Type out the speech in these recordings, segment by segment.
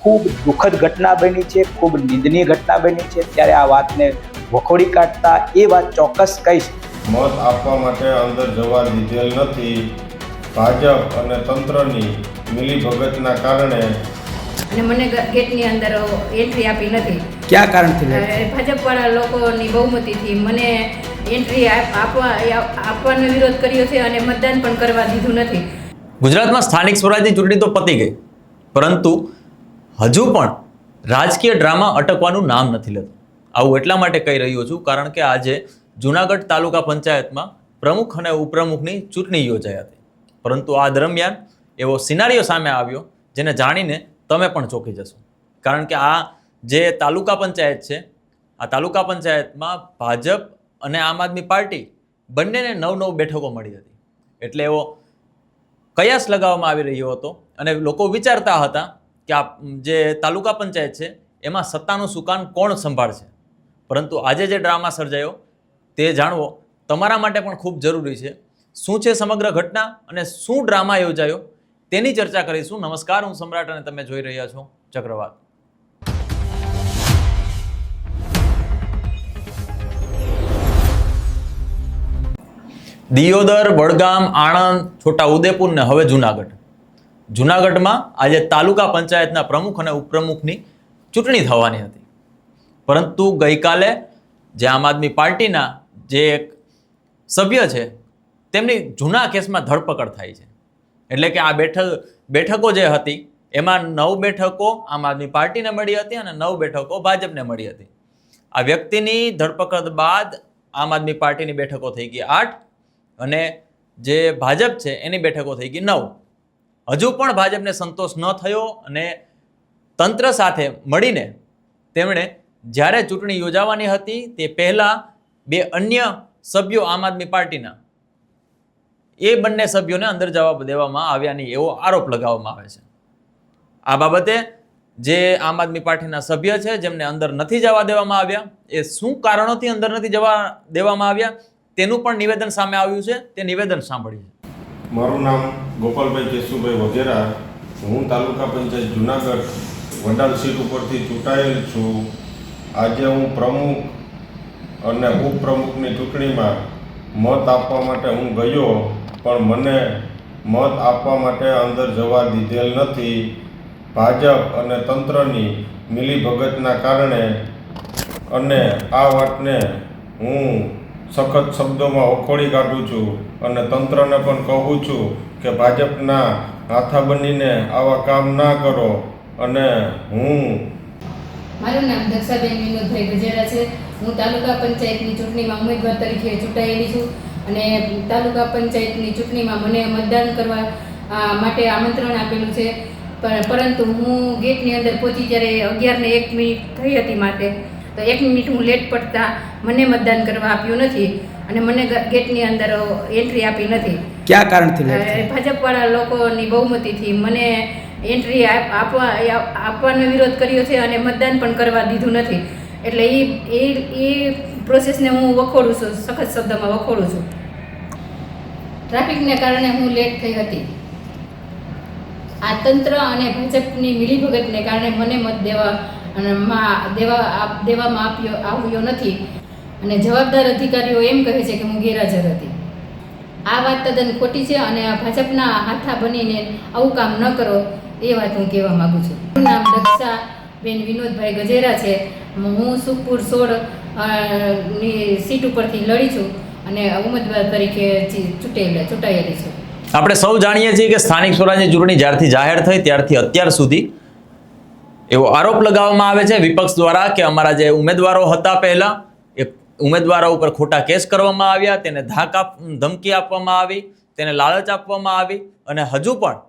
ખૂબ દુઃખદ ઘટના બની છે, ખૂબ નિંદનીય ઘટના બની છે। ત્યારે આ વાતને વખોડી કાઢતા એ વાત ચોક્કસ કહીશ, મત આપવા માટે અંદર જવા દીધેલ નથી। ભાજપ અને તંત્રની મિલીભગતના કારણે અને મને ગેટની અંદર એન્ટ્રી આપી નથી। ક્યાં કારણથી? ભાજપવાળા લોકોની બહુમતીથી મને એન્ટ્રી આપવાનો વિરોધ કર્યો છે અને મતદાન પણ કરવા દીધું નથી। ગુજરાતમાં સ્થાનિક સ્વરાજની ચૂંટણી તો પતી ગઈ, પરંતુ હજુ પણ રાજકીય ડ્રામા અટકવાનું નામ નથી લેતું। આવું એટલા માટે કહી રહ્યો છું કારણ કે આજે જૂનાગઢ તાલુકા પંચાયતમાં પ્રમુખ અને ઉપપ્રમુખની ચૂંટણી યોજાઈ હતી, પરંતુ આ દરમિયાન એવો સિનારીઓ સામે આવ્યો જેને જાણીને તમે પણ ચોંકી જશો। કારણ કે આ જે તાલુકા પંચાયત છે, આ તાલુકા પંચાયતમાં ભાજપ અને આમ આદમી પાર્ટી બંનેને 9 બેઠકો મળી હતી। એટલે એવો કયાસ લગાવવામાં આવી રહ્યો હતો અને લોકો વિચારતા હતા કે આ જે તાલુકા પંચાયત છે એમાં સત્તાનું સુકાન કોણ સંભાળશે। પરંતુ આજે જે ડ્રામા સર્જાયો તે જાણવો તમારા માટે પણ ખૂબ જરૂરી છે। શું છે સમગ્ર ઘટના અને શું ડ્રામા યોજાયો તેની ચર્ચા કરીશું। નમસ્કાર, હું સમ્રાટ અને તમે જોઈ રહ્યા છો ચક્રવાત। દિયોદર, વડગામ, આણંદ, છોટા ઉદેપુર ને હવે જૂનાગઢમાં આજે તાલુકા પંચાયતના પ્રમુખ અને ઉપપ્રમુખની ચૂંટણી થવાની હતી, પરંતુ ગઈકાલે જે આમ આદમી પાર્ટીના જે એક સભ્ય છે તેમની જૂના કેસમાં ધરપકડ થાય છે। એટલે કે આ બેઠકો જે હતી એમાં 9 બેઠકો આમ આદમી પાર્ટીને મળી હતી અને 9 બેઠકો ભાજપને મળી હતી। આ વ્યક્તિની ધરપકડ બાદ આમ આદમી પાર્ટીની બેઠકો થઈ ગઈ 8 અને જે ભાજપ છે એની બેઠકો થઈ ગઈ 9। હજુ પણ ભાજપને સંતોષ ન થયો અને તંત્ર સાથે મળીને તેમણે જ્યારે ચૂંટણી યોજાવાની હતી તે પહેલાં 2 અન્ય સભ્યો આમ આદમી પાર્ટીના એ બંને સભ્યોને અંદર જવા દેવામાં આવ્યા નહીં એવો આરોપ લગાવવામાં આવે છે। આ બાબતે જે આમ આદમી પાર્ટીના સભ્ય છે જેમને અંદર નથી જવા દેવામાં આવ્યા, એ શું કારણોથી અંદર નથી જવા દેવામાં આવ્યા તેનું પણ નિવેદન સામે આવ્યું છે। તે નિવેદન સાંભળીએ। મારું નામ ગોપાલભાઈ કેશુભાઈ વઘેરા। હું તાલુકા પંચાયત જૂનાગઢ વડાલ સીટ ઉપરથી ચૂંટાયેલ છું। આજે હું પ્રમુખ અને ઉપપ્રમુખની ચૂંટણીમાં મત આપવા માટે હું ગયો, પણ મને મત આપવા માટે અંદર જવા દીધેલ નથી। ભાજપ અને તંત્રની મિલીભગતના કારણે અને આ વાતને હું સખત શબ્દોમાં વખોડી કાઢું છું અને તંત્રને પણ કહું છું કે ભાજપના હાથા બનીને આવા કામ ના કરો। અને મારું નામ દક્ષાબેન વિનોદભાઈ ગજેરા છે। હું તાલુકા પંચાયતની ચૂંટણીમાં ઉમેદવાર તરીકે ચૂંટાયેલી છું અને તાલુકા પંચાયતની ચૂંટણીમાં મને મતદાન કરવા માટે આમંત્રણ આપેલું છે, પરંતુ હું ગેટની અંદર પહોંચી ત્યારે 11:01 થઈ હતી માટે તો 1 મિનિટ હું લેટ પડતા મને મતદાન કરવા આપ્યું નથી અને મને ગેટની અંદર એન્ટ્રી આપી નથી। ક્યાં કારણથી? ભાજપવાળા લોકોની બહુમતીથી મને એન્ટ્રી આપવાનો વિરોધ કર્યો છે અને મતદાન પણ કરવા દીધું નથી। એટલે એ પ્રોસેસને હું વખોડું છું, સખત શબ્દમાં વખોડું છું। ટ્રાફિકને કારણે હું લેટ થઈ હતી। આ તંત્ર અને ભાજપની મિલીભગતને કારણે મને મત દેવામાં આવ્યો નથી અને જવાબદાર અધિકારીઓ એમ કહે છે કે હું ગેરહાજર હતી। આ વાત તદ્દન ખોટી છે અને આ ભાજપના હાથા બનીને આવું કામ ન કરો એ વાત હું કહેવા માગું છું। મારું નામ દક્ષાબેન વિનોદભાઈ ગજેરા છે। હું સુખપુર 16 ની સીટ ઉપરથી લડી છું અને ઉમેદવાર તરીકે ચૂંટાયેલી છું। આપણે સૌ જાણીએ છીએ કે સ્થાનિક સ્વરાજની ચૂંટણી જ્યારથી જાહેર થઈ ત્યારથી અત્યાર સુધી એવો આરોપ લગાવવામાં આવે છે વિપક્ષ દ્વારા કે અમારા જે ઉમેદવારો હતા પહેલા એ ઉમેદવારો ઉપર ખોટા કેસ કરવામાં આવ્યા, તેને ધમકી આપવામાં આવી, તેને લાલચ આપવામાં આવી અને હજુ પણ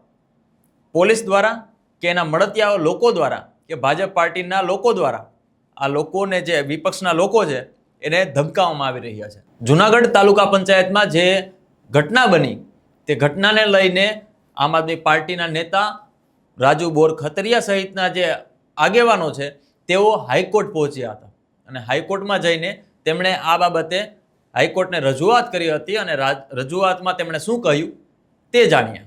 પોલીસ દ્વારા કે એના મળતિયાઓ લોકો દ્વારા કે ભાજપ પાર્ટીના લોકો દ્વારા આ લોકોને જે વિપક્ષના લોકો છે એને ધમકાવવામાં આવી રહ્યા છે। જૂનાગઢ તાલુકા પંચાયતમાં જે ઘટના બની તે ઘટનાને લઈને આમ આદમી પાર્ટીના નેતા રાજુ બોરખતરિયા સહિતના જે આગેવાનો છે તેઓ હાઈકોર્ટ પહોંચ્યા હતા અને હાઈકોર્ટમાં જઈને તેમણે આ બાબતે હાઈકોર્ટને રજૂઆત કરી હતી અને રજૂઆતમાં તેમણે શું કહ્યું તે જાણીએ।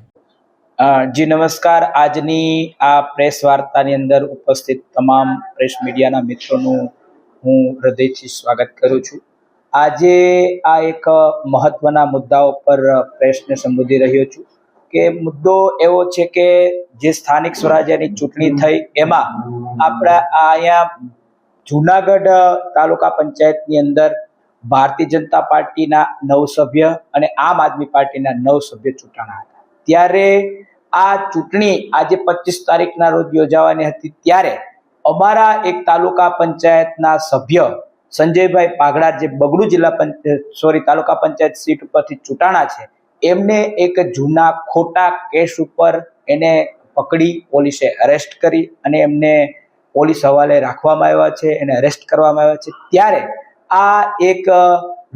જી નમસ્કાર. આજની આ પ્રેસ વાર્તાની અંદર ઉપસ્થિત તમામ પ્રેસ મીડિયાના મિત્રોનું હું હૃદયથી સ્વાગત કરું છું. આજે આ એક મહત્વના મુદ્દાઓ પર પ્રેસને સંબોધી રહ્યો છું કે મુદ્દો એવો છે કે જે સ્થાનિક સ્વરાજ્યની ચૂંટણી થઈ એમાં આપણા અહીંયા જુનાગઢ તાલુકા પંચાયતની અંદર ભારતીય જનતા પાર્ટીના 9 સભ્ય અને આમ આદમી પાર્ટીના 9 સભ્ય ચૂંટાણા હતા. ત્યારે આ ચૂંટણી આજે 25 તારીખના રોજ યોજાવાની હતી. ત્યારે અમારા એક તાલુકા પંચાયતના સભ્ય સંજયભાઈ પાઘડા, જે બગડુ તાલુકા પંચાયત સીટ ઉપરથી ચૂંટાણા છે, એમને એક જૂના ખોટા કેસ ઉપર એને પકડી પોલીસે અરેસ્ટ કરી અને એમને પોલીસ હવાલે રાખવામાં આવ્યા છે, એને અરેસ્ટ કરવામાં આવ્યા છે. ત્યારે આ એક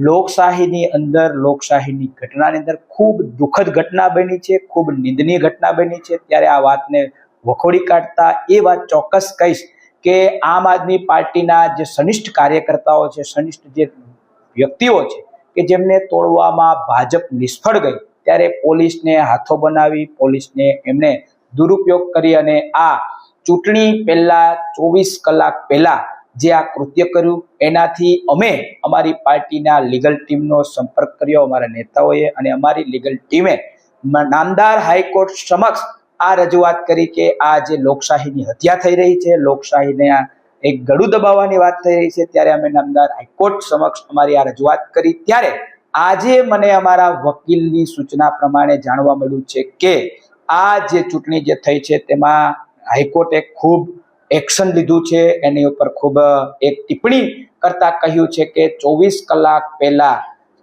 લોકશાહીની અંદર, લોકશાહીની ઘટનાની અંદર ખૂબ દુઃખદ ઘટના બની છે, ખૂબ નિંદનીય ઘટના બની છે. ત્યારે આ વાતને વખોડી કાઢતા એ વાત ચોક્કસ કહીશ કે આમ આદમી પાર્ટીના જે સનિષ્ઠ કાર્યકર્તાઓ છે, સનિષ્ઠ જે વ્યક્તિઓ છે કે જેમને તોડવામાં ભાજપ નિષ્ફળ ગઈ, ત્યારે પોલીસને હાથો બનાવી, પોલીસને એમને દુરુપયોગ કરી અને આ ચૂંટણી પહેલા 24 કલાક પહેલા જે આ કૃત્ય કર્યું, એનાથી અમે અમારી પાર્ટીના લીગલ ટીમનો સંપર્ક કર્યો, અમારા નેતાઓએ, અને અમારી લીગલ ટીમે નામદાર હાઈકોર્ટ સમક્ષ આ રજૂઆત કરી કે આ જે લોકશાહીની હત્યા થઈ રહી છે, લોકશાહીને એક ગળું દબાવવાની વાત થઈ રહી છે. ત્યારે અમે નામદાર હાઈકોર્ટ સમક્ષ અમારી આ રજૂઆત કરી. ત્યારે આજે મને અમારા વકીલની સૂચના પ્રમાણે જાણવા મળ્યું છે કે આ જે ચૂંટણી જે થઈ છે તેમાં હાઈકોર્ટે ખૂબ એક્શન લીધું છે. એની ઉપર ખૂબ એક ટિપ્પણી કરતા કહ્યું છે કે 24 કલાક પહેલા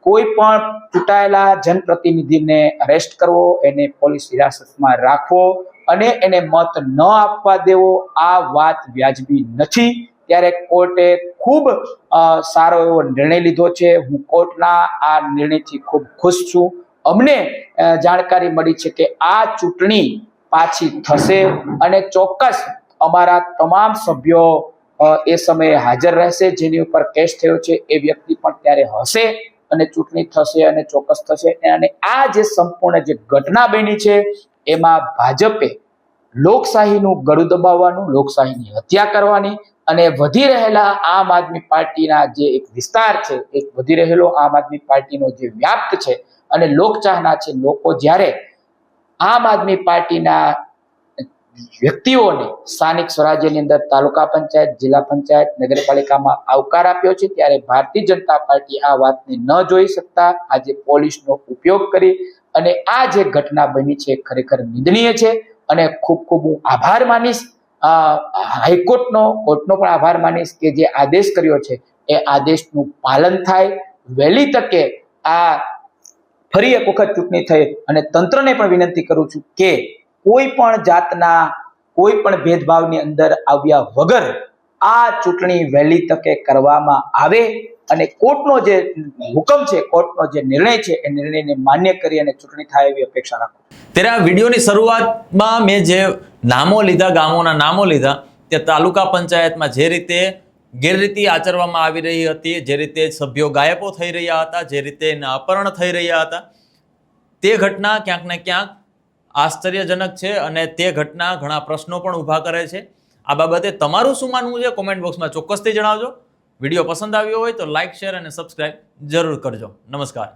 કોઈ પણ ચૂંટાયેલા જનપ્રતિનિધિને અરેસ્ટ કરવો, એને પોલીસ હિરાસતમાં રાખવો અને એને મત ન આપવા દેવો, આ વાત વ્યાજબી નથી. ત્યારે કોર્ટે ખૂબ સારો એવો નિર્ણય લીધો છે. હું કોર્ટના આ નિર્ણયથી ખૂબ ખુશ છું. અમને જાણકારી મળી છે કે આ ચૂંટણી પાછી થશે અને ચોક્કસ અમારા તમામ સભ્યો એ સમયે હાજર રહેશે. જેની ઉપર કેસ થયો છે એ વ્યક્તિ પણ ત્યારે હશે અને ચૂંટણી થશે અને ચોક્કસ થશે. અને આ જે સંપૂર્ણ જે ઘટના બની છે એમાં ભાજપે લોકશાહીનું ગળું દબાવવાનું, લોકશાહીની હત્યા કરવાની અને વધી રહેલા આમ આદમી પાર્ટીના જે એક વિસ્તાર છે, એક વધી રહેલો આમ આદમી પાર્ટીનો જે વ્યાપ્ત છે અને લોકચાહના છે, લોકો જ્યારે આમ આદમી પાર્ટીના વ્યક્તિઓને સ્થાનિક સ્વરાજ્યની અંદર તાલુકા પંચાયત, જિલ્લા પંચાયત, નગરપાલિકામાં આવકાર આપ્યો છે, ત્યારે ભારતીય જનતા પાર્ટી આ વાતને ન જોઈ શકતા આજે પોલીસનો ઉપયોગ કરી અને આ જે ઘટના બની છે ખરેખર નિંદનીય છે. અને ખૂબ ખૂબ હું આભાર માનીશ હાઈકોર્ટનો, કોર્ટનો પણ આભાર માનીશ કે જે આદેશ કર્યો છે એ આદેશનું પાલન થાય. વહેલી તકે આ ફરી એક વખત ચૂંટણી થઈ અને તંત્રને પણ વિનંતી કરું છું કે કોઈ પણ જાતના કોઈ પણ ભેદભાવની અંદર આવ્યા વગર આ ચૂંટણી વહેલી તકે કરવામાં આવે અને કોર્ટનો જે હુકમ છે, કોર્ટનો જે નિર્ણય છે એ નિર્ણયને માન્ય કરી અને ચૂંટણી થાય એવી અપેક્ષા રાખું. ત્યારે આ વિડીયોની શરૂઆતમાં મેં જે નામો લીધા, ગામોના નામો લીધા, તે તાલુકા પંચાયતમાં જે રીતે ગેરરીતિ આચરવામાં આવી રહી હતી, જે રીતે સભ્યો ગાયબો થઈ રહ્યા હતા, જે રીતે એના અપહરણ થઈ રહ્યા હતા, તે ઘટના ક્યાંક ને ક્યાંક આશ્ચર્યજનક છે અને તે ઘટના ઘણા પ્રશ્નો પણ ઊભા કરે છે. આ બાબતે તમારું શું માનવું છે કોમેન્ટ બોક્સમાં ચોક્કસથી જણાવજો. વિડીયો પસંદ આવ્યો હોય તો લાઇક, શેર અને સબસ્ક્રાઇબ જરૂર કરજો. નમસ્કાર.